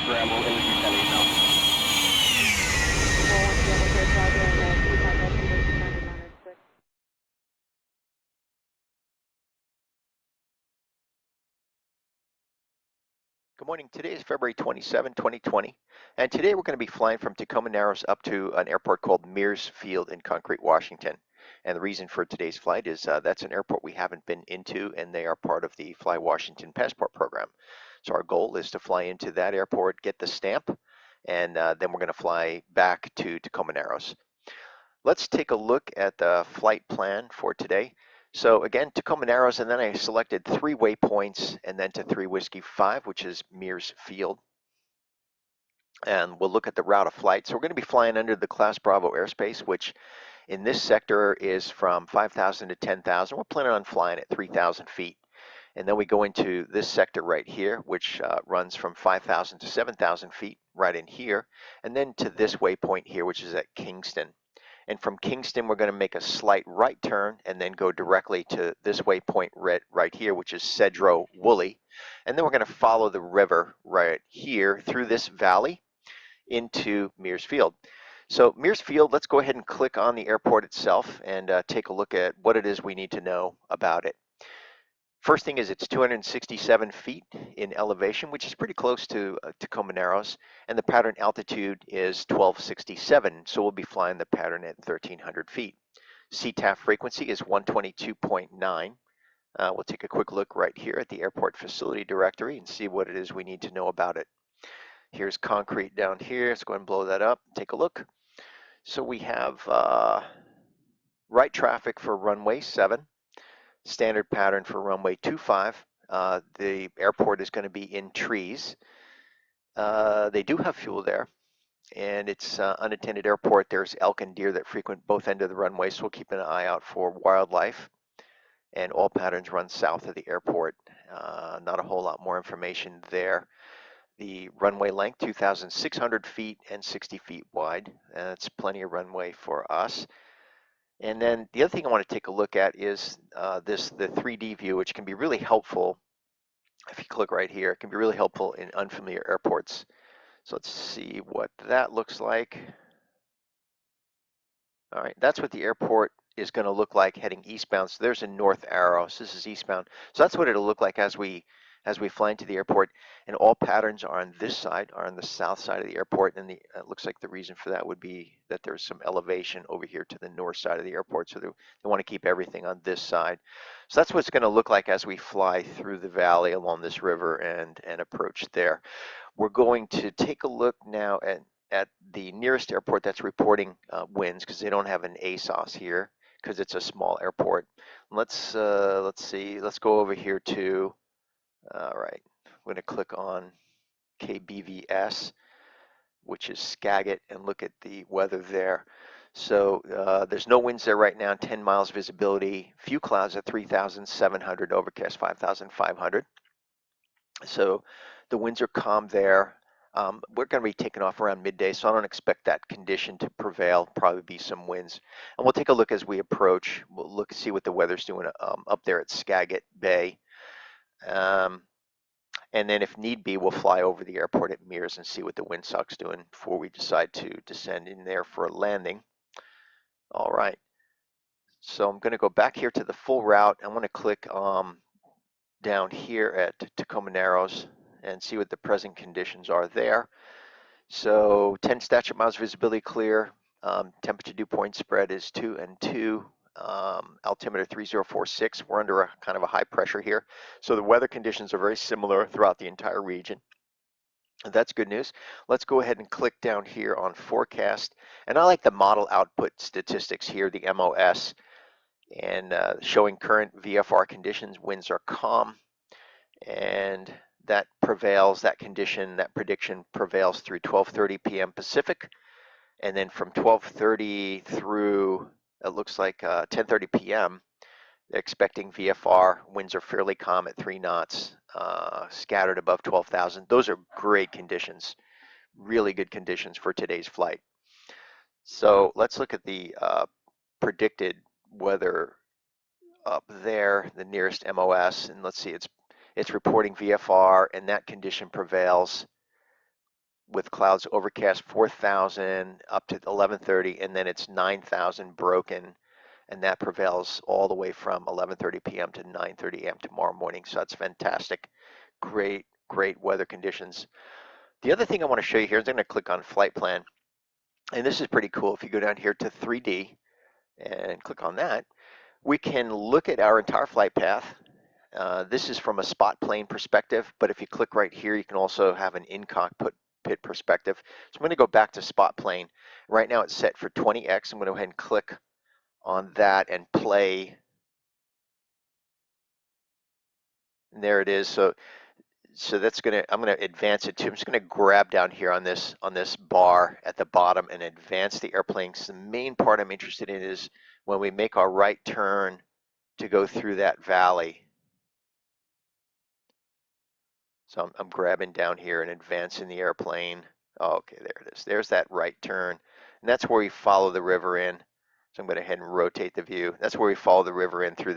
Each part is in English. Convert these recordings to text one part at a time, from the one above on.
scramble in the descending zone. Good morning. Today is February 27, 2020, and today we're going to be flying from Tacoma Narrows up to an airport called Mears Field in Concrete, Washington. And the reason for today's flight is that's an airport we haven't been into, and they are part of the Fly Washington Passport program. So our goal is to fly into that airport, get the stamp, and then we're going to fly back to Tacoma Narrows. Let's take a look at the flight plan for today. So again, Tacoma Narrows, and then I selected 3 waypoints and then to 3 Whiskey 5, which is Mears Field. And we'll look at the route of flight. So we're going to be flying under the Class Bravo airspace, which in this sector is from 5,000 to 10,000. We're planning on flying at 3,000 feet. And then we go into this sector right here, which runs from 5,000 to 7,000 feet right in here. And then to this waypoint here, which is at Kingston. And from Kingston, we're going to make a slight right turn and then go directly to this waypoint right here, which is Cedro Woolley. And then we're going to follow the river right here through this valley into Mears Field. So Mears Field, let's go ahead and click on the airport itself and take a look at what it is we need to know about it. First thing is it's 267 feet in elevation, which is pretty close to Tacoma Narrows, and the pattern altitude is 1267, so we'll be flying the pattern at 1,300 feet. CTAF frequency is 122.9. We'll take a quick look right here at the airport facility directory and see what it is we need to know about it. Here's concrete down here. Let's go ahead and blow that up. Take a look. So we have right traffic for runway 7. Standard pattern for runway 25. The airport is going to be in trees. They do have fuel there, and it's unattended airport. There's elk and deer that frequent both ends of the runway, so we'll keep an eye out for wildlife. And all patterns run south of the airport. Not a whole lot more information there. The runway length, 2,600 feet and 60 feet wide. That's plenty of runway for us. And then the other thing I want to take a look at is the 3D view, which can be really helpful. If you click right here, it can be really helpful in unfamiliar airports. So let's see what that looks like. All right, that's what the airport is going to look like heading eastbound. So there's a north arrow. So this is eastbound. So that's what it'll look like as we fly into the airport. And all patterns are on this side, are on the south side of the airport. And it looks like the reason for that would be that there's some elevation over here to the north side of the airport. So they want to keep everything on this side. So that's what it's going to look like as we fly through the valley along this river and approach there. We're going to take a look now at the nearest airport that's reporting winds, because they don't have an ASOS here because it's a small airport. Let's see. Let's go over here to. All right, I'm going to click on KBVS, which is Skagit, and look at the weather there. So there's no winds there right now. 10 miles visibility. Few clouds at 3,700. Overcast 5,500. So the winds are calm there. We're going to be taking off around midday, so I don't expect that condition to prevail. Probably be some winds. And we'll take a look as we approach. We'll look, see what the weather's doing up there at Skagit Bay. And then if need be, we'll fly over the airport at Mears and see what the windsock's doing before we decide to descend in there for a landing. All right. So I'm going to go back here to the full route. I want to click down here at Tacoma Narrows and see what the present conditions are there. So 10 statute miles visibility clear. Temperature dew point spread is 2 and 2. Altimeter 3046. We're under a kind of a high pressure here. So the weather conditions are very similar throughout the entire region. That's good news. Let's go ahead and click down here on forecast. And I like the model output statistics here, the MOS, and showing current VFR conditions. Winds are calm, and that prevails, that condition, that prediction prevails through 12:30 p.m. Pacific. And then from 12:30 through, it looks like 10:30 p.m., they're expecting VFR. Winds are fairly calm at 3 knots, scattered above 12,000. Those are great conditions, really good conditions for today's flight. So let's look at the predicted weather up there, the nearest MOS, and let's see, it's reporting VFR, and that condition prevails with clouds overcast 4,000 up to 11:30, and then it's 9,000 broken, and that prevails all the way from 11:30 p.m. to 9:30 a.m. tomorrow morning. So that's fantastic. Great weather conditions. The other thing I want to show you here is I'm going to click on flight plan, and this is pretty cool. If you go down here to 3D and click on that, we can look at our entire flight path. This is from a spot plane perspective, but if you click right here, you can also have an in-cockpit perspective. So I'm going to go back to spot plane. Right now it's set for 20x. I'm going to go ahead and click on that and play. And there it is. So that's I'm gonna advance it too. I'm just gonna grab down here on this bar at the bottom and advance the airplane. So the main part I'm interested in is when we make our right turn to go through that valley. So I'm grabbing down here and advancing the airplane. Oh, okay, there it is. There's that right turn. And that's where we follow the river in. So I'm going to go ahead and rotate the view. That's where we follow the river in through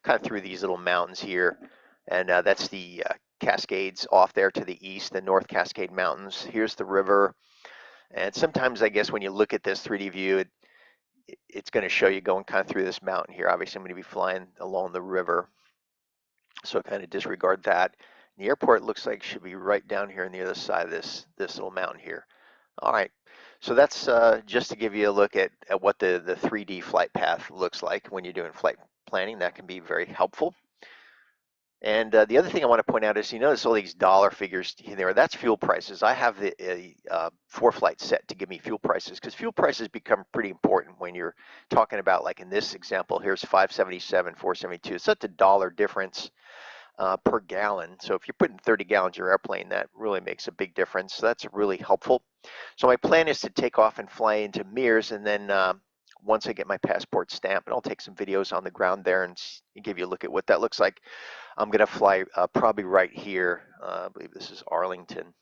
kind of through these little mountains here. And that's the Cascades off there to the east, the North Cascade Mountains. Here's the river. And sometimes I guess when you look at this 3D view, it's going to show you going kind of through this mountain here. Obviously, I'm going to be flying along the river. So kind of disregard that. The airport looks like should be right down here on the other side of this little mountain here. All right, so that's just to give you a look at what the 3D flight path looks like when you're doing flight planning. That can be very helpful. And the other thing I want to point out is you notice all these dollar figures there. That's fuel prices. I have the ForeFlight set to give me fuel prices because fuel prices become pretty important when you're talking about, like in this example, here's 577, 472. It's such a dollar difference per gallon. So if you're putting 30 gallons in your airplane, that really makes a big difference. So that's really helpful. So my plan is to take off and fly into Mears, and then once I get my passport stamp, and I'll take some videos on the ground there and give you a look at what that looks like. I'm going to fly probably right here. I believe this is Arlington.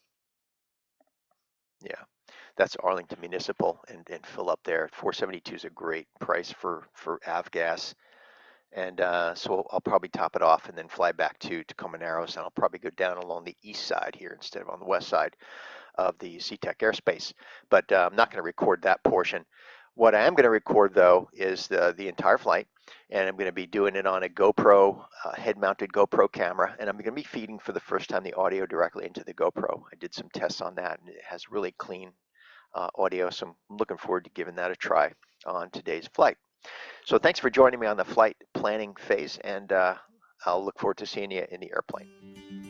Yeah, that's Arlington Municipal, and fill up there. 472 is a great price for avgas. And so I'll probably top it off and then fly back to Tacoma Narrows, and I'll probably go down along the east side here instead of on the west side of the SeaTac airspace. But I'm not going to record that portion. What I am going to record, though, is the entire flight, and I'm going to be doing it on a GoPro, head-mounted GoPro camera, and I'm going to be feeding for the first time the audio directly into the GoPro. I did some tests on that, and it has really clean audio, so I'm looking forward to giving that a try on today's flight. So thanks for joining me on the flight planning phase, and I'll look forward to seeing you in the airplane.